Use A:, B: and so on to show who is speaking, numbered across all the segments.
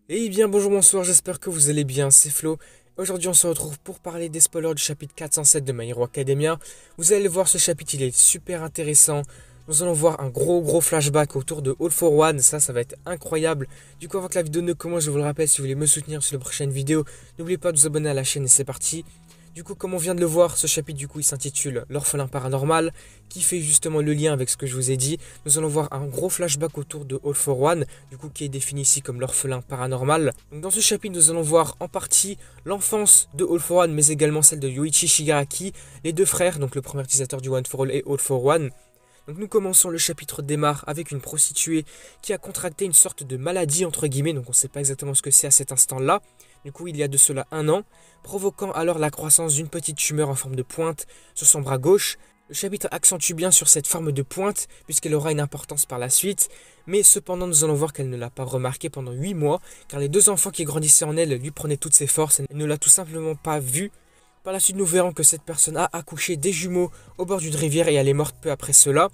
A: Eh bien bonjour, bonsoir, j'espère que vous allez bien, c'est Flo. Aujourd'hui on se retrouve pour parler des spoilers du chapitre 407 de My Hero Academia. Vous allez voir, ce chapitre il est super intéressant. Nous allons voir un gros flashback autour de All for One, ça va être incroyable. Du coup avant que la vidéo ne commence, je vous le rappelle, si vous voulez me soutenir sur les prochaines vidéos, n'oubliez pas de vous abonner à la chaîne et c'est parti. Du coup, comme on vient de le voir, ce chapitre il s'intitule L'orphelin paranormal, qui fait justement le lien avec ce que je vous ai dit. Nous allons voir un gros flashback autour de All for One, qui est défini ici comme l'orphelin paranormal. Donc dans ce chapitre, nous allons voir en partie l'enfance de All for One, mais également celle de Yoichi Shigaraki, les deux frères, donc le premier utilisateur du One for All et All for One. Donc nous commençons, le chapitre démarre avec une prostituée qui a contracté une sorte de maladie entre guillemets, donc on ne sait pas exactement ce que c'est à cet instant-là. Du coup, il y a de cela un an, provoquant alors la croissance d'une petite tumeur en forme de pointe sur son bras gauche. Le chapitre accentue bien sur cette forme de pointe, puisqu'elle aura une importance par la suite, mais cependant nous allons voir qu'elle ne l'a pas remarqué pendant 8 mois, car les deux enfants qui grandissaient en elle lui prenaient toutes ses forces et ne l'a tout simplement pas vue. Par la suite, nous verrons que cette personne a accouché des jumeaux au bord d'une rivière et elle est morte peu après cela.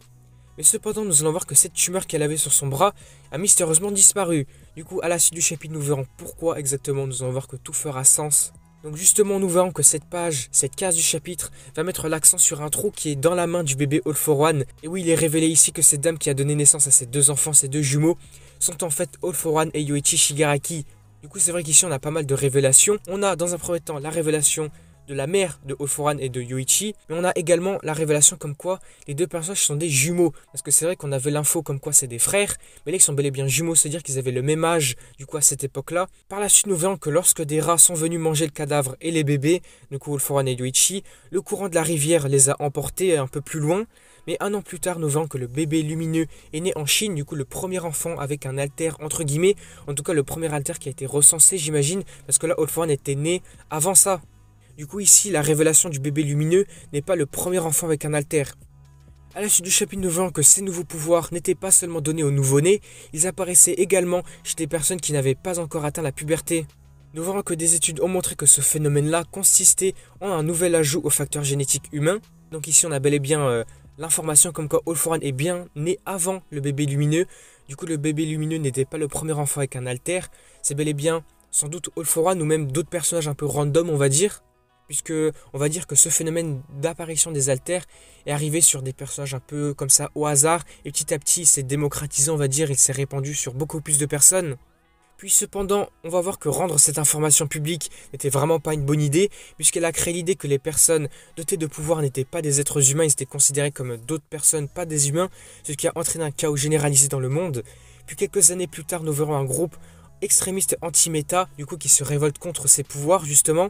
A: Mais cependant, nous allons voir que cette tumeur qu'elle avait sur son bras a mystérieusement disparu. Du coup, à la suite du chapitre, nous verrons pourquoi exactement. Nous allons voir que tout fera sens. Donc justement, nous verrons que cette page, cette case du chapitre, va mettre l'accent sur un trou qui est dans la main du bébé All for One. Et oui, il est révélé ici que cette dame qui a donné naissance à ces deux enfants, ces deux jumeaux, sont en fait All for One et Yoichi Shigaraki. Du coup, c'est vrai qu'ici, on a pas mal de révélations. On a, dans un premier temps, la révélation de la mère de All for One et de Yoichi, mais on a également la révélation comme quoi les deux personnages sont des jumeaux, parce que c'est vrai qu'on avait l'info comme quoi c'est des frères, mais là ils sont bel et bien jumeaux, c'est-à-dire qu'ils avaient le même âge du coup à cette époque-là. Par la suite, nous verrons que lorsque des rats sont venus manger le cadavre et les bébés, du coup All for One et Yoichi, le courant de la rivière les a emportés un peu plus loin. Mais un an plus tard, nous verrons que le bébé lumineux est né en Chine, du coup le premier enfant avec un alter entre guillemets, en tout cas le premier alter qui a été recensé, j'imagine, parce que là All for One était né avant ça. Du coup ici, la révélation du bébé lumineux n'est pas le premier enfant avec un alter. À la suite du chapitre, nous verrons que ces nouveaux pouvoirs n'étaient pas seulement donnés aux nouveau-nés, ils apparaissaient également chez des personnes qui n'avaient pas encore atteint la puberté. Nous verrons que des études ont montré que ce phénomène-là consistait en un nouvel ajout au facteur génétique humain. Donc ici, on a bel et bien l'information comme quoi All for One est bien né avant le bébé lumineux. Du coup, le bébé lumineux n'était pas le premier enfant avec un alter, c'est bel et bien sans doute All for One ou même d'autres personnages un peu random, on va dire. Puisque on va dire que ce phénomène d'apparition des alters est arrivé sur des personnages un peu comme ça au hasard, et petit à petit il s'est démocratisé, on va dire, il s'est répandu sur beaucoup plus de personnes. Puis cependant, on va voir que rendre cette information publique n'était vraiment pas une bonne idée, puisqu'elle a créé l'idée que les personnes dotées de pouvoir n'étaient pas des êtres humains, ils étaient considérés comme d'autres personnes, pas des humains, ce qui a entraîné un chaos généralisé dans le monde. Puis quelques années plus tard, nous verrons un groupe extrémiste anti-méta, du coup qui se révolte contre ces pouvoirs justement.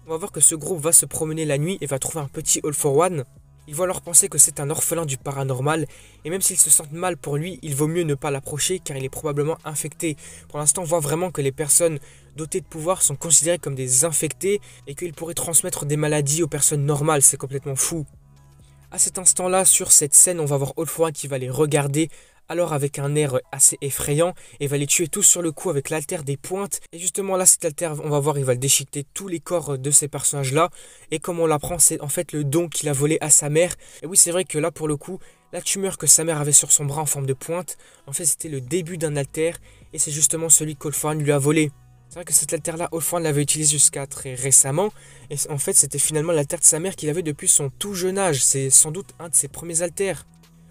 A: On va voir que ce groupe va se promener la nuit et va trouver un petit All for One. Ils vont alors penser que c'est un orphelin du paranormal, et même s'ils se sentent mal pour lui, il vaut mieux ne pas l'approcher car il est probablement infecté. Pour l'instant, on voit vraiment que les personnes dotées de pouvoir sont considérées comme des infectés et qu'ils pourraient transmettre des maladies aux personnes normales, c'est complètement fou. À cet instant-là, sur cette scène, on va voir All for One qui va les regarder, alors avec un air assez effrayant, et va les tuer tous sur le coup avec l'alter des pointes. Et justement là, cet alter, on va voir, il va le déchiqueter tous les corps de ces personnages-là. Et comme on l'apprend, c'est en fait le don qu'il a volé à sa mère. Et oui, c'est vrai que là, pour le coup, la tumeur que sa mère avait sur son bras en forme de pointe, en fait, c'était le début d'un alter, et c'est justement celui qu'All for One lui a volé. C'est vrai que cet alter-là, All for One l'avait utilisé jusqu'à très récemment, et en fait, c'était finalement l'alter de sa mère qu'il avait depuis son tout jeune âge. C'est sans doute un de ses premiers alters.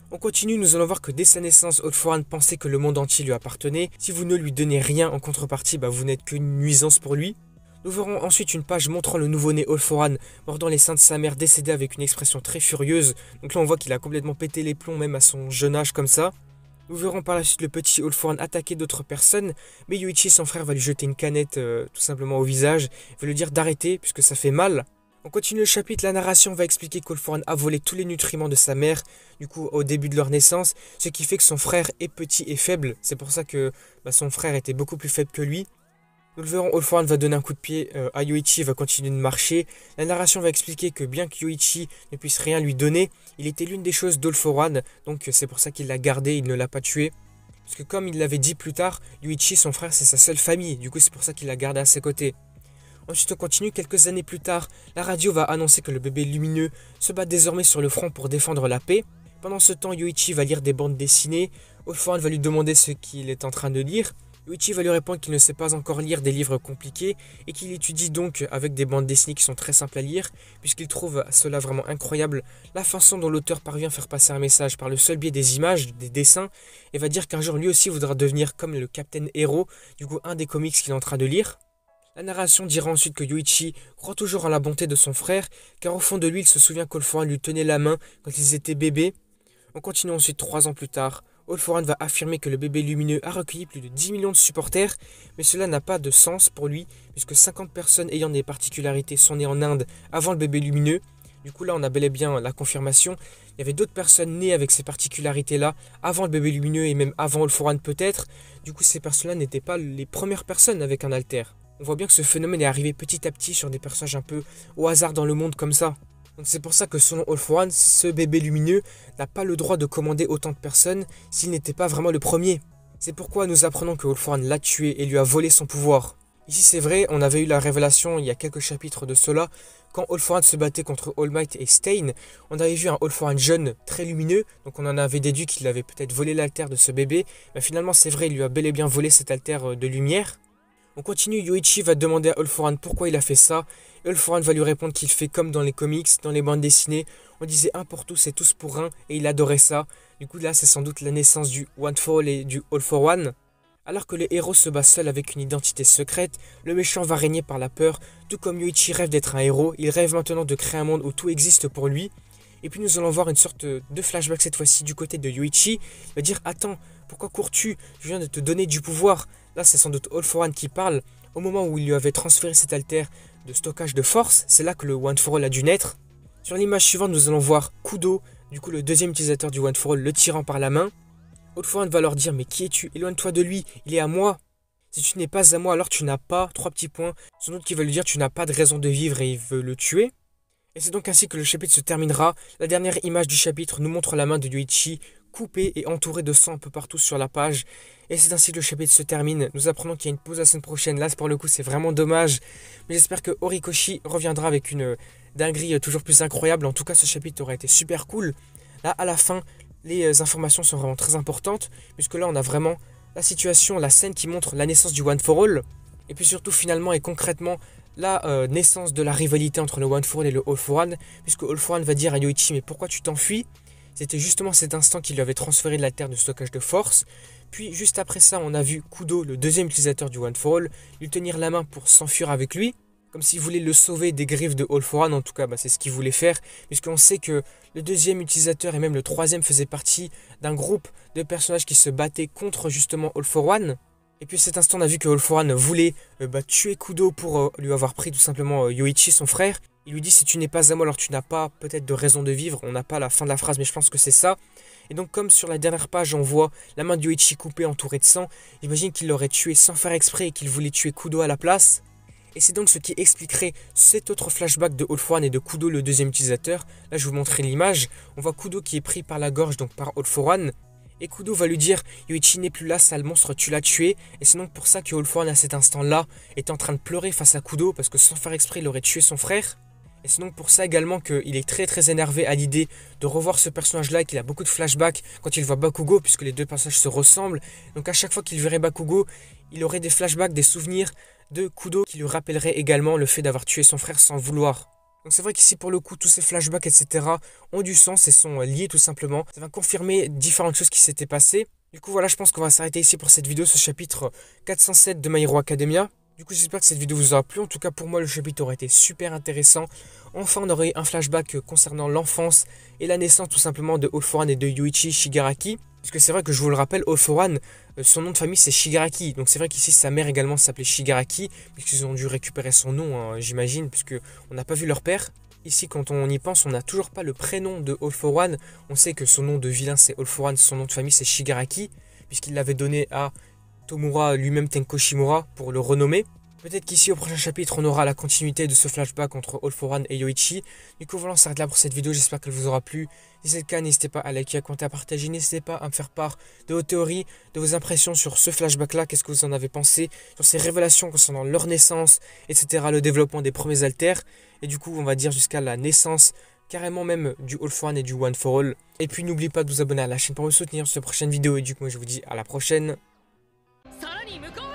A: On continue, nous allons voir que dès sa naissance, All for One pensait que le monde entier lui appartenait. Si vous ne lui donnez rien en contrepartie, vous n'êtes qu'une nuisance pour lui. Nous verrons ensuite une page montrant le nouveau-né All for One mordant les seins de sa mère décédée avec une expression très furieuse. Donc là on voit qu'il a complètement pété les plombs même à son jeune âge comme ça. Nous verrons par la suite le petit All for One attaquer d'autres personnes, mais Yoichi, son frère, va lui jeter une canette tout simplement au visage. Il va lui dire d'arrêter puisque ça fait mal. On continue le chapitre, la narration va expliquer qu'All for One a volé tous les nutriments de sa mère, du coup au début de leur naissance, ce qui fait que son frère est petit et faible. C'est pour ça que son frère était beaucoup plus faible que lui. Nous le verrons, All for One va donner un coup de pied à Yoichi, va continuer de marcher. La narration va expliquer que bien que Yoichi ne puisse rien lui donner, il était l'une des choses d'All for One, donc c'est pour ça qu'il l'a gardé, il ne l'a pas tué. Parce que comme il l'avait dit plus tard, Yoichi, son frère, c'est sa seule famille, du coup c'est pour ça qu'il l'a gardé à ses côtés. Ensuite on continue, quelques années plus tard, la radio va annoncer que le bébé lumineux se bat désormais sur le front pour défendre la paix. Pendant ce temps, Yoichi va lire des bandes dessinées, All for One va lui demander ce qu'il est en train de lire. Yuichi va lui répondre qu'il ne sait pas encore lire des livres compliqués et qu'il étudie donc avec des bandes dessinées qui sont très simples à lire, puisqu'il trouve cela vraiment incroyable, la façon dont l'auteur parvient à faire passer un message par le seul biais des images, des dessins, et va dire qu'un jour lui aussi voudra devenir comme le Captain Hero, du coup un des comics qu'il est en train de lire. La narration dira ensuite que Yuichi croit toujours en la bonté de son frère, car au fond de lui il se souvient qu'All For One lui tenait la main quand ils étaient bébés. On continue ensuite 3 ans plus tard. All For One va affirmer que le bébé lumineux a recueilli plus de 10 millions de supporters, mais cela n'a pas de sens pour lui, puisque 50 personnes ayant des particularités sont nées en Inde avant le bébé lumineux. Du coup là on a bel et bien la confirmation. Il y avait d'autres personnes nées avec ces particularités-là avant le bébé lumineux et même avant All For One peut-être. Du coup ces personnes-là n'étaient pas les premières personnes avec un alter. On voit bien que ce phénomène est arrivé petit à petit sur des personnages un peu au hasard dans le monde comme ça. Donc c'est pour ça que selon All For One, ce bébé lumineux n'a pas le droit de commander autant de personnes s'il n'était pas vraiment le premier. C'est pourquoi nous apprenons que All For One l'a tué et lui a volé son pouvoir. Ici c'est vrai, on avait eu la révélation il y a quelques chapitres de cela, quand All For One se battait contre All Might et Stain, on avait vu un All For One jeune, très lumineux, donc on en avait déduit qu'il avait peut-être volé l'alter de ce bébé, mais finalement c'est vrai, il lui a bel et bien volé cet alter de lumière. On continue, Yuichi va demander à All For One pourquoi il a fait ça, et All For One va lui répondre qu'il fait comme dans les comics, dans les bandes dessinées, on disait un pour tous et tous pour un, et il adorait ça. Du coup là c'est sans doute la naissance du One For All et du All For One. Alors que le héros se bat seul avec une identité secrète, le méchant va régner par la peur, tout comme Yuichi rêve d'être un héros, il rêve maintenant de créer un monde où tout existe pour lui. Et puis nous allons voir une sorte de flashback cette fois-ci du côté de Yuichi. Il va dire attends, pourquoi cours-tu? Je viens de te donner du pouvoir. Là c'est sans doute All For One qui parle. Au moment où il lui avait transféré cet alter de stockage de force, c'est là que le One For All a dû naître. Sur l'image suivante nous allons voir Kudo, du coup le deuxième utilisateur du One For All, le tirant par la main. All For One va leur dire mais qui es-tu? Éloigne-toi de lui, il est à moi. Si tu n'es pas à moi alors tu n'as pas, 3 petits points. Sans doute qu'il va lui dire tu n'as pas de raison de vivre et il veut le tuer. Et c'est donc ainsi que le chapitre se terminera. La dernière image du chapitre nous montre la main de Yuichi coupée et entourée de sang un peu partout sur la page. Et c'est ainsi que le chapitre se termine. Nous apprenons qu'il y a une pause la semaine prochaine. Là pour le coup c'est vraiment dommage. Mais j'espère que Horikoshi reviendra avec une dinguerie toujours plus incroyable. En tout cas ce chapitre aurait été super cool. Là à la fin les informations sont vraiment très importantes. Puisque là on a vraiment la situation, la scène qui montre la naissance du One For All. Et puis surtout finalement et concrètement la naissance de la rivalité entre le One For All et le All For One, puisque All For One va dire à Yuichi mais pourquoi tu t'enfuis? C'était justement cet instant qu'il lui avait transféré de la terre de stockage de force. Puis juste après ça on a vu Kudo, le deuxième utilisateur du One For All, lui tenir la main pour s'enfuir avec lui, comme s'il voulait le sauver des griffes de All For One. En tout cas c'est ce qu'il voulait faire, puisqu'on sait que le deuxième utilisateur et même le troisième faisaient partie d'un groupe de personnages qui se battaient contre justement All For One. Et puis à cet instant on a vu que All For One voulait tuer Kudo pour lui avoir pris tout simplement Yuichi son frère. Il lui dit si tu n'es pas à moi alors tu n'as pas peut-être de raison de vivre. On n'a pas la fin de la phrase mais je pense que c'est ça. Et donc comme sur la dernière page on voit la main de Yuichi coupée entourée de sang, j'imagine qu'il l'aurait tué sans faire exprès et qu'il voulait tuer Kudo à la place. Et c'est donc ce qui expliquerait cet autre flashback de All For One et de Kudo le deuxième utilisateur. Là je vais vous montrer l'image. On voit Kudo qui est pris par la gorge donc par All For One. Et Kudo va lui dire Yuichi n'est plus là, sale monstre, tu l'as tué. Et c'est donc pour ça que All For One à cet instant-là est en train de pleurer face à Kudo parce que sans faire exprès il aurait tué son frère. Et c'est donc pour ça également qu'il est très énervé à l'idée de revoir ce personnage-là et qu'il a beaucoup de flashbacks quand il voit Bakugo puisque les deux personnages se ressemblent. Donc à chaque fois qu'il verrait Bakugo, il aurait des flashbacks, des souvenirs de Kudo qui lui rappelleraient également le fait d'avoir tué son frère sans vouloir. Donc c'est vrai qu'ici pour le coup tous ces flashbacks etc ont du sens et sont liés tout simplement. Ça va confirmer différentes choses qui s'étaient passées. Du coup voilà je pense qu'on va s'arrêter ici pour cette vidéo, ce chapitre 407 de My Hero Academia. Du coup j'espère que cette vidéo vous aura plu, en tout cas pour moi le chapitre aurait été super intéressant. Enfin on aurait un flashback concernant l'enfance et la naissance tout simplement de All For One et de Yuichi Shigaraki. Parce que c'est vrai que je vous le rappelle, All For One, son nom de famille c'est Shigaraki. Donc c'est vrai qu'ici sa mère également s'appelait Shigaraki, puisqu'ils ont dû récupérer son nom hein, j'imagine, puisque on n'a pas vu leur père. Ici quand on y pense on n'a toujours pas le prénom de All For One. On sait que son nom de vilain c'est All For One, son nom de famille c'est Shigaraki, puisqu'il l'avait donné à Tomura lui-même Tenko Shimura pour le renommer. Peut-être qu'ici au prochain chapitre on aura la continuité de ce flashback entre All For One et Yuichi. Du coup voilà on s'arrête là pour cette vidéo, j'espère qu'elle vous aura plu. Si c'est le cas n'hésitez pas à liker, à commenter, à partager, n'hésitez pas à me faire part de vos théories, de vos impressions sur ce flashback là, qu'est-ce que vous en avez pensé, sur ces révélations concernant leur naissance, etc. le développement des premiers alters, et du coup on va dire jusqu'à la naissance carrément même du All For One et du One For All. Et puis n'oubliez pas de vous abonner à la chaîne pour me soutenir sur cette prochaine vidéo et du coup moi je vous dis à la prochaine.
B: さらに向こう